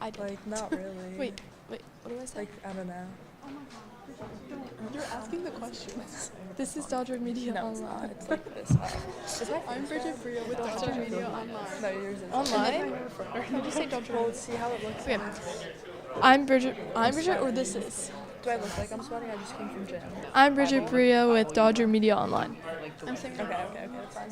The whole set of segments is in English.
I did. Like, not really. Wait, what do I say? Like, I don't know. You're asking the questions. This is Dodger Media No, it's not. Online. It's like this. I'm Bridget Brio with Dodger Media Online. No, yours is. Online? Did you say Dodger? Well, see how it looks. Okay. I'm Bridget, or this is. Do I look like I'm sweating? I just came from gym. I'm Bridget Brio with Dodger Media Online. I'm saying Okay, that's fine.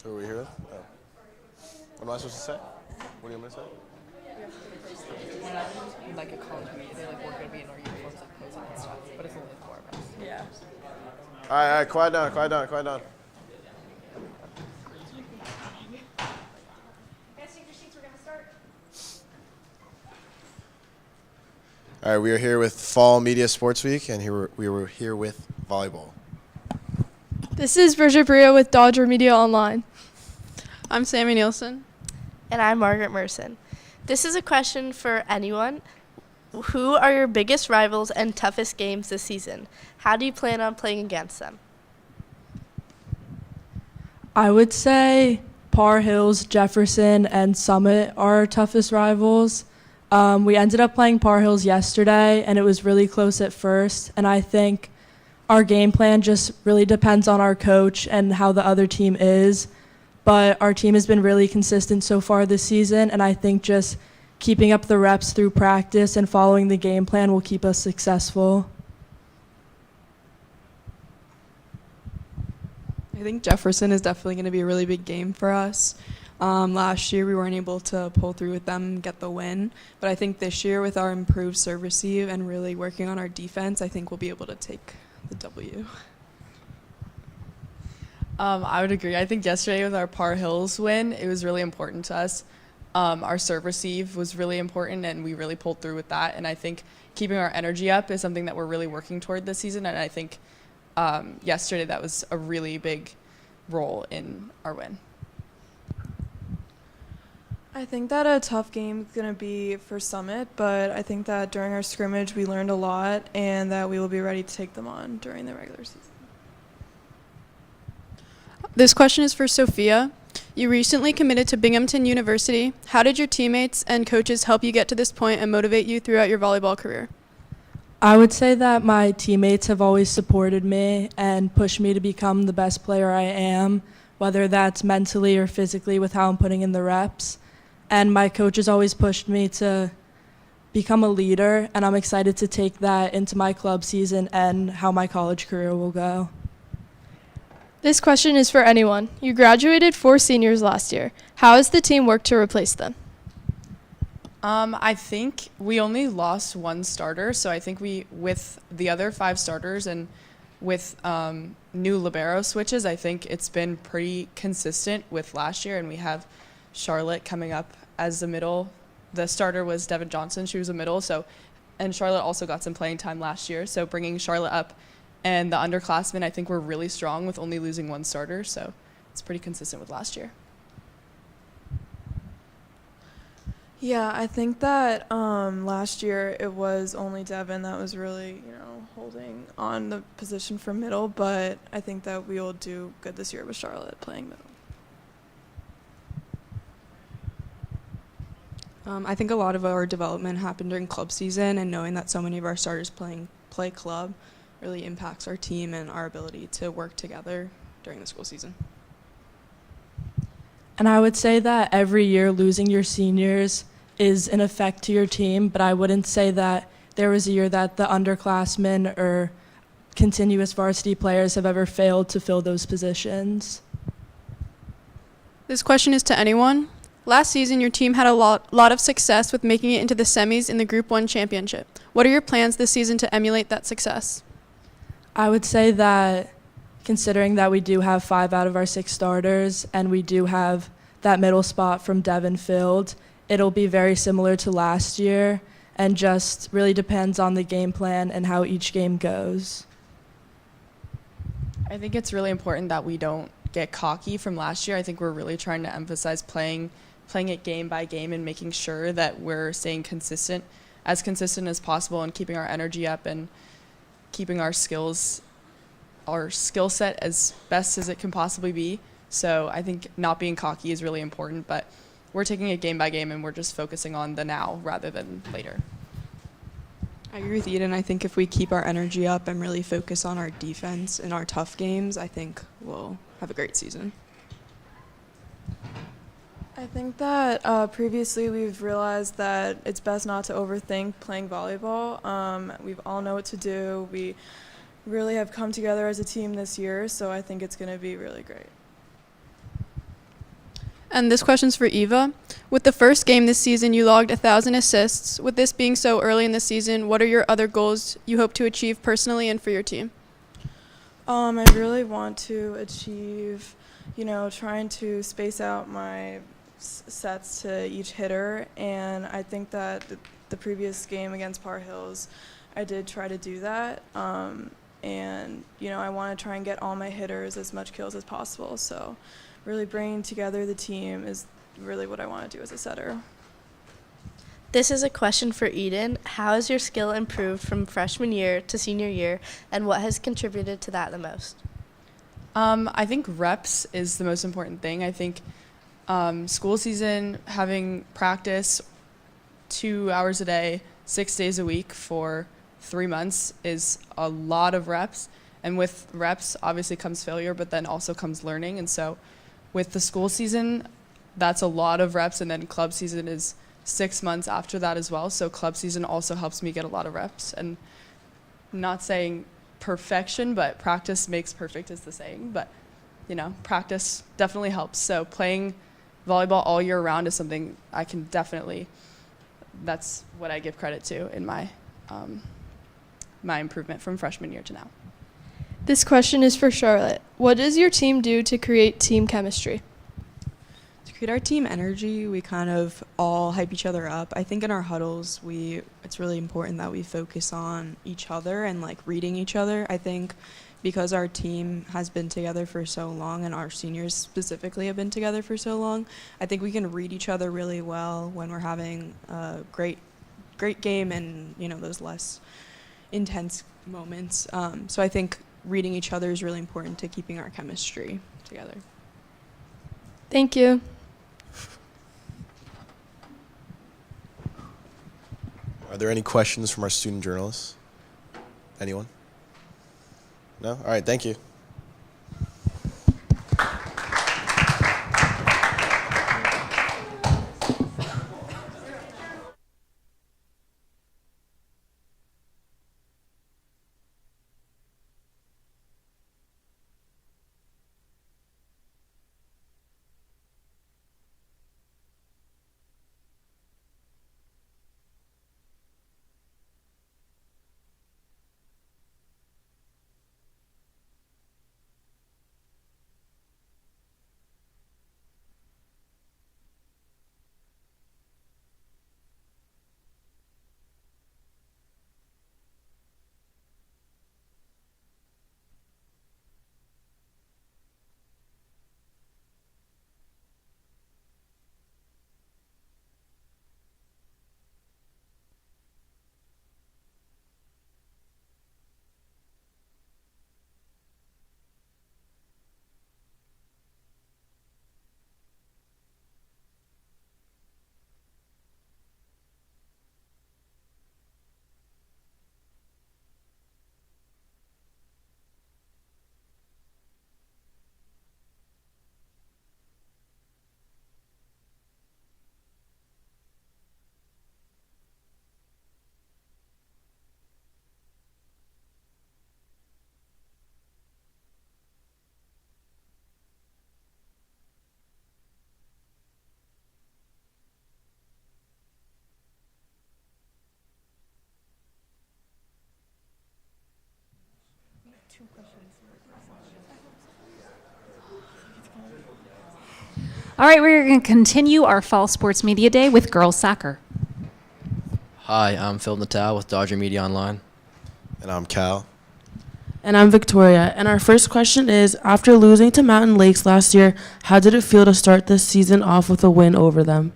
Who are we here with? Oh. What am I supposed to say? What do you want me to say? Like a college meeting, they like we're gonna be in our uniforms like posing and stuff, but it's only the four of us. Yeah. All right, quiet down. Guys, take your seats. We're gonna start. All right, we are here with Fall Media Sports Week, and we were here with volleyball. This is Bridget Brio with Dodger Media Online. I'm Sammy Nielsen. And I'm Margaret Merson. This is a question for anyone. Who are your biggest rivals and toughest games this season? How do you plan on playing against them? I would say Par Hills, Jefferson, and Summit are our toughest rivals. We ended up playing Par Hills yesterday, and it was really close at first. And I think our game plan just really depends on our coach and how the other team is. But our team has been really consistent so far this season, and I think just keeping up the reps through practice and following the game plan will keep us successful. I think Jefferson is definitely going to be a really big game for us. Last year we weren't able to pull through with them and get the win, but I think this year with our improved serve receive and really working on our defense, I think we'll be able to take the W. I would agree. I think yesterday with our Par Hills win, it was really important to us. Our serve receive was really important, and we really pulled through with that. And I think keeping our energy up is something that we're really working toward this season. And I think yesterday that was a really big role in our win. I think that a tough game is going to be for Summit, but I think that during our scrimmage we learned a lot and that we will be ready to take them on during the regular season. This question is for Sophia. You recently committed to Binghamton University. How did your teammates and coaches help you get to this point and motivate you throughout your volleyball career? I would say that my teammates have always supported me and pushed me to become the best player I am, whether that's mentally or physically with how I'm putting in the reps. And my coaches always pushed me to become a leader, and I'm excited to take that into my club season and how my college career will go. This question is for anyone. You graduated 4 seniors last year. How has the team worked to replace them? I think we only lost one starter, so I think with the other 5 starters and with new libero switches, I think it's been pretty consistent with last year, and we have Charlotte coming up as the middle. The starter was Devin Johnson. She was a middle, and Charlotte also got some playing time last year, so bringing Charlotte up. And the underclassmen, I think, were really strong with only losing one starter, so it's pretty consistent with last year. Yeah, I think that last year it was only Devin that was really, holding on the position for middle, but I think that we will do good this year with Charlotte playing middle. I think a lot of our development happened during club season, and knowing that so many of our starters play club really impacts our team and our ability to work together during the school season. And I would say that every year losing your seniors is an effect to your team, but I wouldn't say that there was a year that the underclassmen or continuous varsity players have ever failed to fill those positions. This question is to anyone. Last season, your team had a lot of success with making it into the semis in the Group 1 championship. What are your plans this season to emulate that success? I would say that considering that we do have 5 out of our 6 starters and we do have that middle spot from Devin filled, it'll be very similar to last year and just really depends on the game plan and how each game goes. I think it's really important that we don't get cocky from last year. I think we're really trying to emphasize playing it game by game and making sure that we're staying consistent as possible, and keeping our energy up and keeping our skill set as best as it can possibly be. So I think not being cocky is really important, but we're taking it game by game and we're just focusing on the now rather than later. I agree with Eden. I think if we keep our energy up and really focus on our defense in our tough games, I think we'll have a great season. I think that previously we've realized that it's best not to overthink playing volleyball. We all know what to do. We really have come together as a team this year, so I think it's going to be really great. And this question's for Eva. With the first game this season, you logged 1,000 assists. With this being so early in the season, what are your other goals you hope to achieve personally and for your team? I really want to achieve, trying to space out my sets to each hitter, and I think that the previous game against Par Hills, I did try to do that, and I want to try and get all my hitters as much kills as possible, so really bringing together the team is really what I want to do as a setter. This is a question for Eden. How has your skill improved from freshman year to senior year, and what has contributed to that the most? I think reps is the most important thing. I think school season, having practice 2 hours a day, 6 days a week for 3 months is a lot of reps. And with reps, obviously comes failure, but then also comes learning. And so with the school season, that's a lot of reps. And then club season is 6 months after that as well. So club season also helps me get a lot of reps. And not saying perfection, but practice makes perfect is the saying. But, practice definitely helps. So playing volleyball all year round is something I can definitely, that's what I give credit to in my my improvement from freshman year to now. This question is for Charlotte. What does your team do to create team chemistry? To create our team energy, we kind of all hype each other up. I think in our huddles, it's really important that we focus on each other and reading each other. I think because our team has been together for so long, and our seniors specifically have been together for so long, I think we can read each other really well when we're having a great game and those less intense moments. So I think reading each other is really important to keeping our chemistry together. Thank you. Are there any questions from our student journalists? Anyone? No? All right, thank you. All right, we're going to continue our Fall Sports Media Day with girls soccer. Hi, I'm Phil Natal with Dodger Media Online. And I'm Cal. And I'm Victoria. And our first question is, after losing to Mountain Lakes last year, how did it feel to start this season off with a win over them?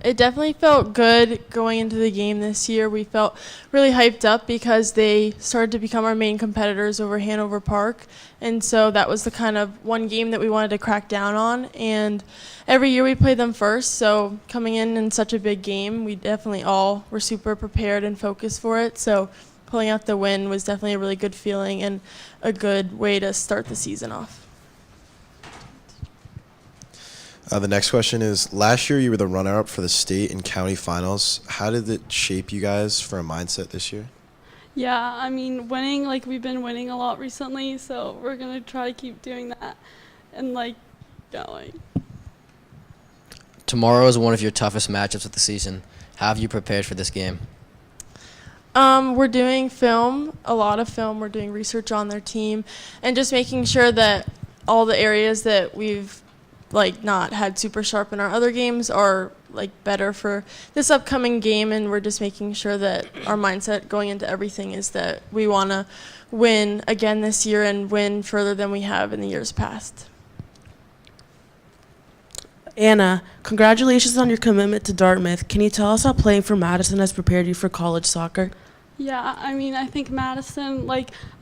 It definitely felt good going into the game this year. We felt really hyped up because they started to become our main competitors over Hanover Park. And so that was the kind of one game that we wanted to crack down on. And every year we play them first. So coming in such a big game, we definitely all were super prepared and focused for it. So pulling out the win was definitely a really good feeling and a good way to start the season off. The next question is, last year you were the runner-up for the state and county finals. How did it shape you guys for a mindset this year? Yeah, I mean, winning, like, we've been winning a lot recently, so we're going to try to keep doing that and, like, going. Tomorrow is one of your toughest matchups of the season. How have you prepared for this game? We're doing film, a lot of film. We're doing research on their team and just making sure that all the areas that we've not had super sharp in our other games are better for this upcoming game, and we're just making sure that our mindset going into everything is that we want to win again this year and win further than we have in the years past. Anna, congratulations on your commitment to Dartmouth. Can you tell us how playing for Madison has prepared you for college soccer? Yeah, I mean, I think Madison,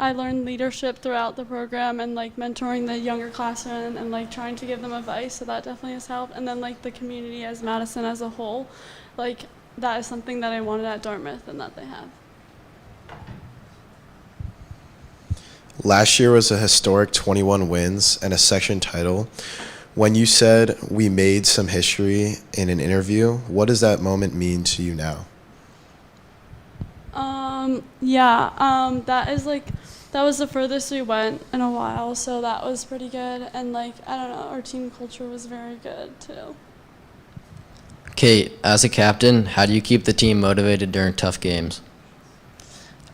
I learned leadership throughout the program and, mentoring the younger classmen and, trying to give them advice, so that definitely has helped. And then, the community as Madison as a whole, that is something that I wanted at Dartmouth and that they have. Last year was a historic 21 wins and a section title. When you said we made some history in an interview, what does that moment mean to you now? That was the furthest we went in a while, so that was pretty good. And I don't know, our team culture was very good too. Kate, as a captain, how do you keep the team motivated during tough games?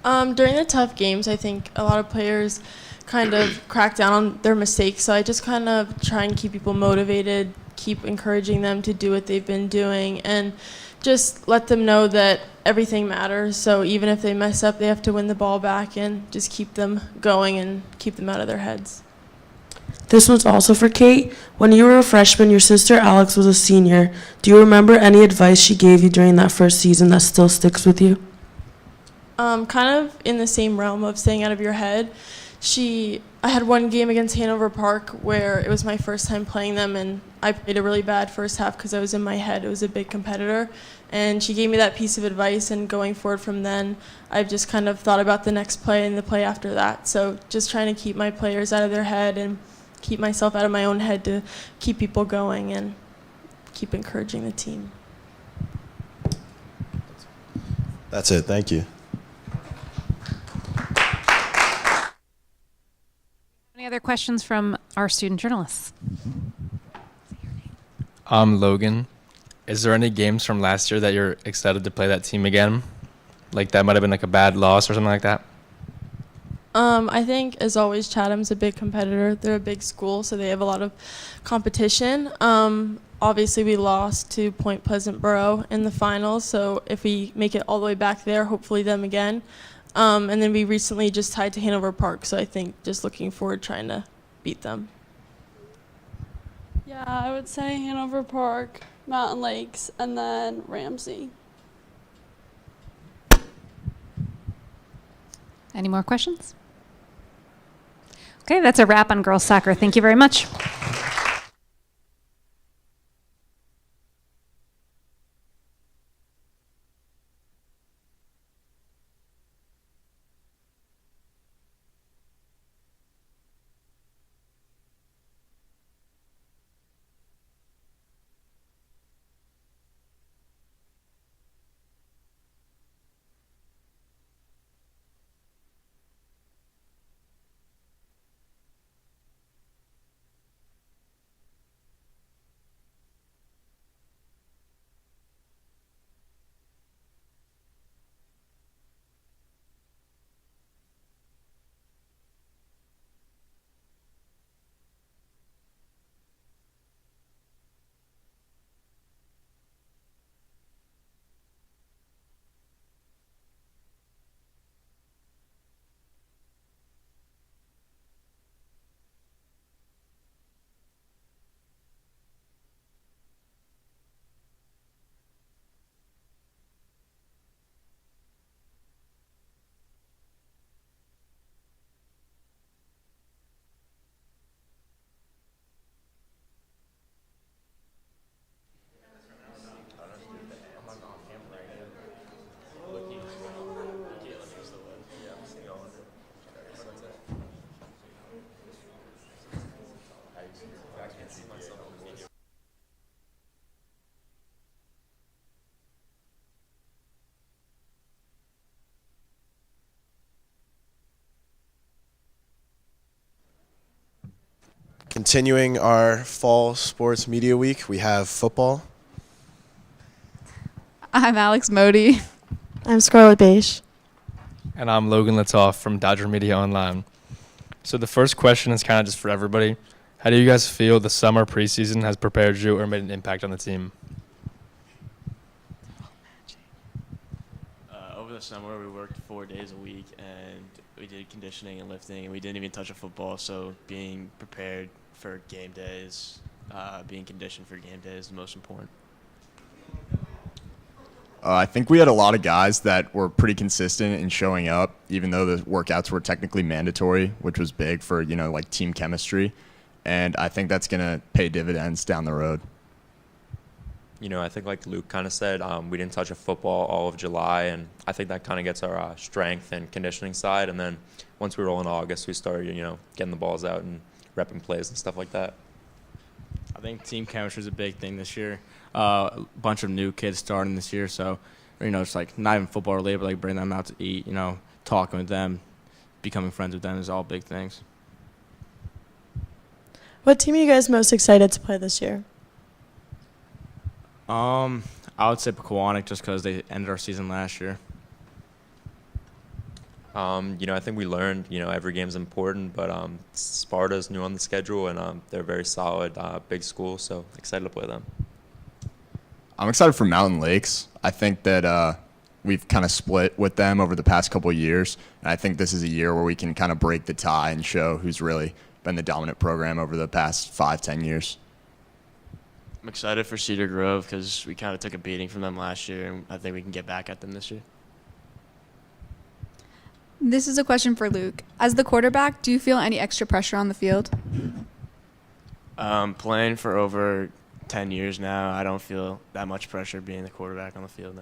During the tough games, I think a lot of players kind of crack down on their mistakes, so I just kind of try and keep people motivated, keep encouraging them to do what they've been doing, and just let them know that everything matters. So even if they mess up, they have to win the ball back and just keep them going and keep them out of their heads. This one's also for Kate. When you were a freshman, your sister Alex was a senior. Do you remember any advice she gave you during that first season that still sticks with you? Kind of in the same realm of staying out of your head. I had one game against Hanover Park where it was my first time playing them, and I played a really bad first half because I was in my head. It was a big competitor, and she gave me that piece of advice, and going forward from then, I've just kind of thought about the next play and the play after that. So just trying to keep my players out of their head and keep myself out of my own head to keep people going and keep encouraging the team. That's it. Thank you. Any other questions from our student journalists? Logan, is there any games from last year that you're excited to play that team again? That might have been a bad loss or something like that? I think, as always, Chatham's a big competitor. They're a big school, so they have a lot of competition. Obviously, we lost to Point Pleasant Borough in the finals, so if we make it all the way back there, hopefully them again. And then we recently just tied to Hanover Park, so I think just looking forward trying to beat them. Yeah, I would say Hanover Park, Mountain Lakes, and then Ramsey. Any more questions? Okay, that's a wrap on girls soccer. Thank you very much. Continuing our fall sports media week, we have football. I'm Alex Modi. I'm Scarlett Beige. And I'm Logan Latoff from Dodger Media Online. So the first question is kind of just for everybody. How do you guys feel the summer preseason has prepared you or made an impact on the team? Over the summer, we worked 4 days a week, and we did conditioning and lifting, and we didn't even touch a football. So being prepared for game days, being conditioned for game days is the most important. I think we had a lot of guys that were pretty consistent in showing up, even though the workouts were technically mandatory, which was big for, like team chemistry. And I think that's going to pay dividends down the road. I think like Luke kind of said, we didn't touch a football all of July, and I think that kind of gets our strength and conditioning side. And then once we roll in August, we started, getting the balls out and repping plays and stuff like that. I think team chemistry is a big thing this year. A bunch of new kids starting this year, so it's like not even football related, but like bringing them out to eat, talking with them, becoming friends with them is all big things. What team are you guys most excited to play this year? I would say Pequannock just because they ended our season last year. I think we learned, every game's important, but Sparta's new on the schedule, and they're very solid, big school, so excited to play them. I'm excited for Mountain Lakes. I think that we've kind of split with them over the past couple of years, and I think this is a year where we can kind of break the tie and show who's really been the dominant program over the past 5-10 years. I'm excited for Cedar Grove because we kind of took a beating from them last year, and I think we can get back at them this year. This is a question for Luke. As the quarterback, do you feel any extra pressure on the field? Playing for over 10 years now, I don't feel that much pressure being the quarterback on the field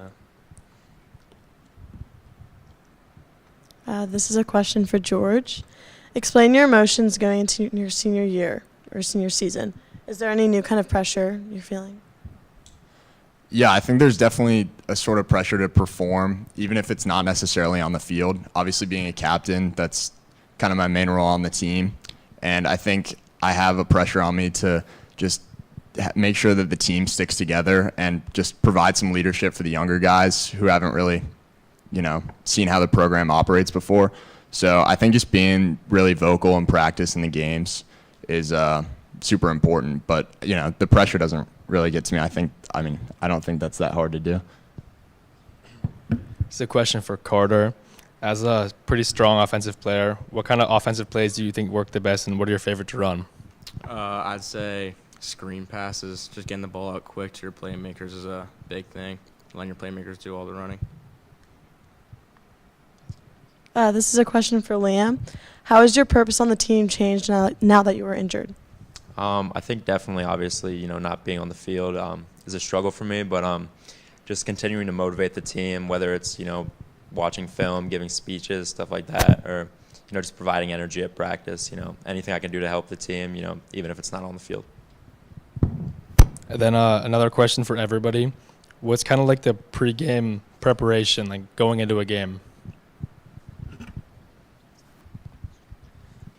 now. This is a question for George. Explain your emotions going into your senior year or senior season. Is there any new kind of pressure you're feeling? Yeah, I think there's definitely a sort of pressure to perform, even if it's not necessarily on the field. Obviously, being a captain, that's kind of my main role on the team. And I think I have a pressure on me to just make sure that the team sticks together and just provide some leadership for the younger guys who haven't really, seen how the program operates before. So I think just being really vocal in practice in the games is super important. But, the pressure doesn't really get to me. I don't think that's that hard to do. It's a question for Carter. As a pretty strong offensive player, what kind of offensive plays do you think work the best, and what are your favorite to run? I'd say screen passes, just getting the ball out quick to your playmakers is a big thing. Letting your playmakers do all the running. This is a question for Liam. How has your purpose on the team changed now that you were injured? I think definitely, obviously, not being on the field is a struggle for me, but just continuing to motivate the team, whether it's, watching film, giving speeches, stuff like that, or, just providing energy at practice, anything I can do to help the team, even if it's not on the field. And then another question for everybody. What's kind of like the pregame preparation, like going into a game?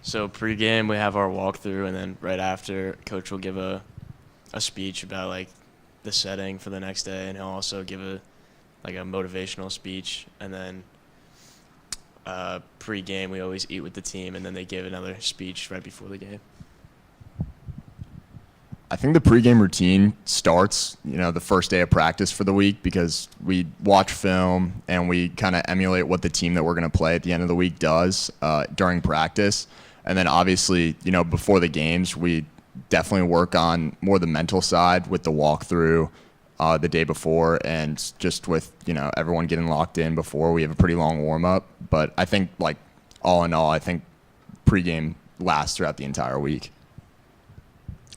So pregame, we have our walkthrough, and then right after, Coach will give a speech about like the setting for the next day, and he'll also give a motivational speech. And then pregame, we always eat with the team, and then they give another speech right before the game. I think the pregame routine starts, the first day of practice for the week, because we watch film and we kind of emulate what the team that we're going to play at the end of the week does during practice. And then obviously, before the games, we definitely work on more the mental side with the walkthrough the day before, and just with, everyone getting locked in before. We have a pretty long warm up. But I think, all in all, I think pregame lasts throughout the entire week.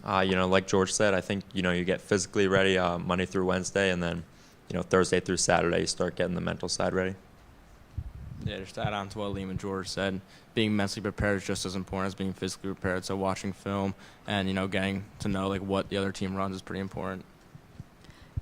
Like George said, I think, you get physically ready Monday through Wednesday, and then, Thursday through Saturday, you start getting the mental side ready. Yeah, just to add on to what Liam and George said, being mentally prepared is just as important as being physically prepared. So watching film and, getting to know like what the other team runs is pretty important.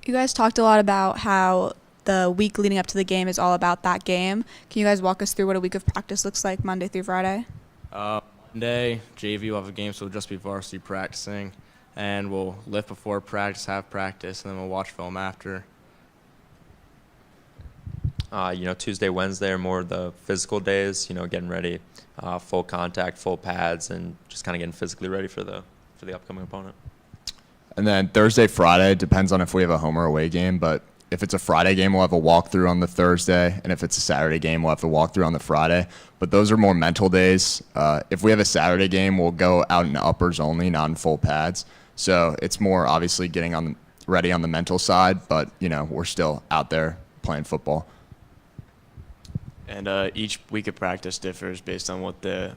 You guys talked a lot about how the week leading up to the game is all about that game. Can you guys walk us through what a week of practice looks like Monday through Friday? Monday, JV will have a game, so we'll just be varsity practicing. And we'll lift before practice, have practice, and then we'll watch film after. Tuesday, Wednesday are more the physical days, getting ready, full contact, full pads, and just kind of getting physically ready for the upcoming opponent. And then Thursday, Friday, depends on if we have a home or away game, but if it's a Friday game, we'll have a walkthrough on the Thursday, and if it's a Saturday game, we'll have the walkthrough on the Friday. But those are more mental days. If we have a Saturday game, we'll go out in uppers only, not in full pads. So it's more obviously getting ready on the mental side, but we're still out there playing football. And each week of practice differs based on what the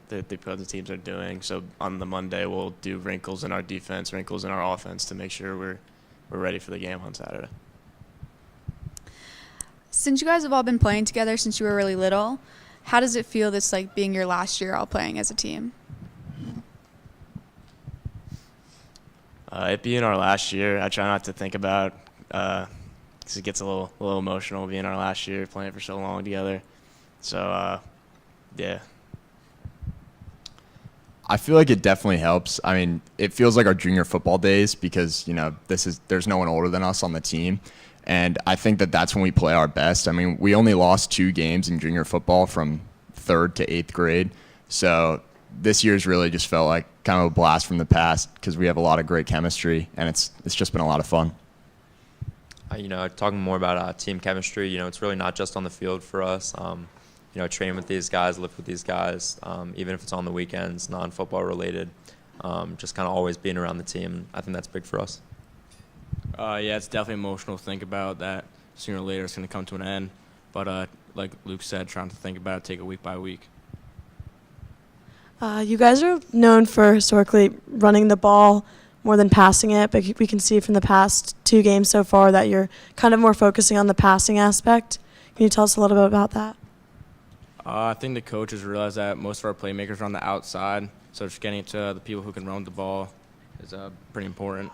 opposing teams are doing. So on the Monday, we'll do wrinkles in our defense, wrinkles in our offense to make sure we're ready for the game on Saturday. Since you guys have all been playing together since you were really little, how does it feel this like being your last year all playing as a team? It being our last year, I try not to think about because it gets a little emotional being our last year playing for so long together. So yeah. I feel like it definitely helps. I mean, it feels like our junior football days because there's no one older than us on the team. And I think that's when we play our best. I mean, we only lost 2 games in junior football from 3rd to 8th grade. So this year's really just felt like kind of a blast from the past because we have a lot of great chemistry, and it's just been a lot of fun. Talking more about team chemistry, it's really not just on the field for us. Train with these guys, live with these guys, even if it's on the weekends, non-football related, just kind of always being around the team. I think that's big for us. Yeah, it's definitely emotional to think about that sooner or later it's going to come to an end. But like Luke said, trying to think about it, take it week by week. You guys are known for historically running the ball more than passing it, but we can see from the past 2 games so far that you're kind of more focusing on the passing aspect. Can you tell us a little bit about that? I think the coaches realize that most of our playmakers are on the outside, so just getting to the people who can run the ball is pretty important.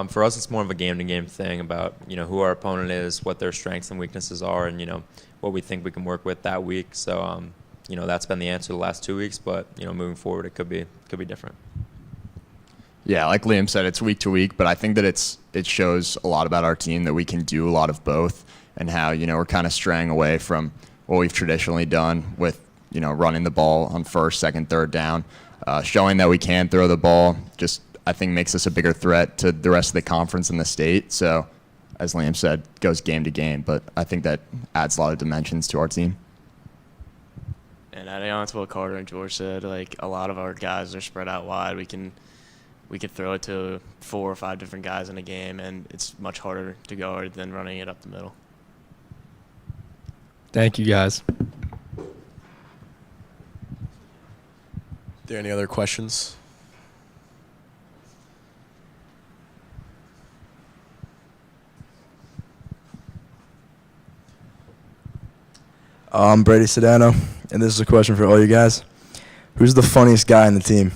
For us, it's more of a game-to-game thing about, who our opponent is, what their strengths and weaknesses are, and, what we think we can work with that week. So, that's been the answer the last 2 weeks, but, moving forward, it could be different. Yeah, like Liam said, it's week to week, but I think that it shows a lot about our team that we can do a lot of both and how, we're kind of straying away from what we've traditionally done with, running the ball on 1st, 2nd, 3rd down, showing that we can throw the ball just I think makes us a bigger threat to the rest of the conference in the state. So, as Liam said, goes game to game, but I think that adds a lot of dimensions to our team. And adding on to what Carter and George said, like a lot of our guys are spread out wide. We could throw it to 4 or 5 different guys in a game, and it's much harder to guard than running it up the middle. Thank you, guys. Are there any other questions? I'm Brady Sedano, and this is a question for all you guys. Who's the funniest guy on the team?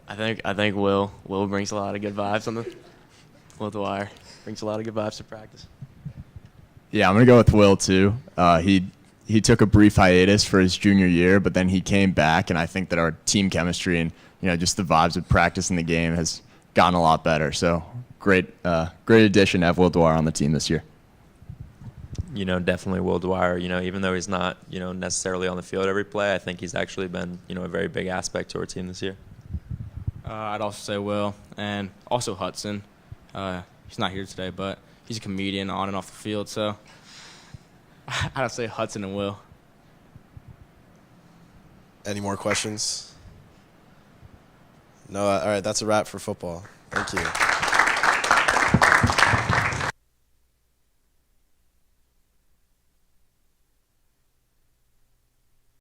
I think Will brings a lot of good vibes on Will Dwyer brings a lot of good vibes to practice. Yeah, I'm gonna go with Will too. He took a brief hiatus for his junior year, but then he came back, and I think that our team chemistry and just the vibes of practice in the game has gotten a lot better. So great addition to have Will Dwyer on the team this year. Definitely Will Dwyer. Even though he's not necessarily on the field every play, I think he's actually been a very big aspect to our team this year. I'd also say Will, and also Hudson. He's not here today, but he's a comedian on and off the field, so I'd say Hudson and Will. Any more questions? No, all right, that's a wrap for football. Thank you.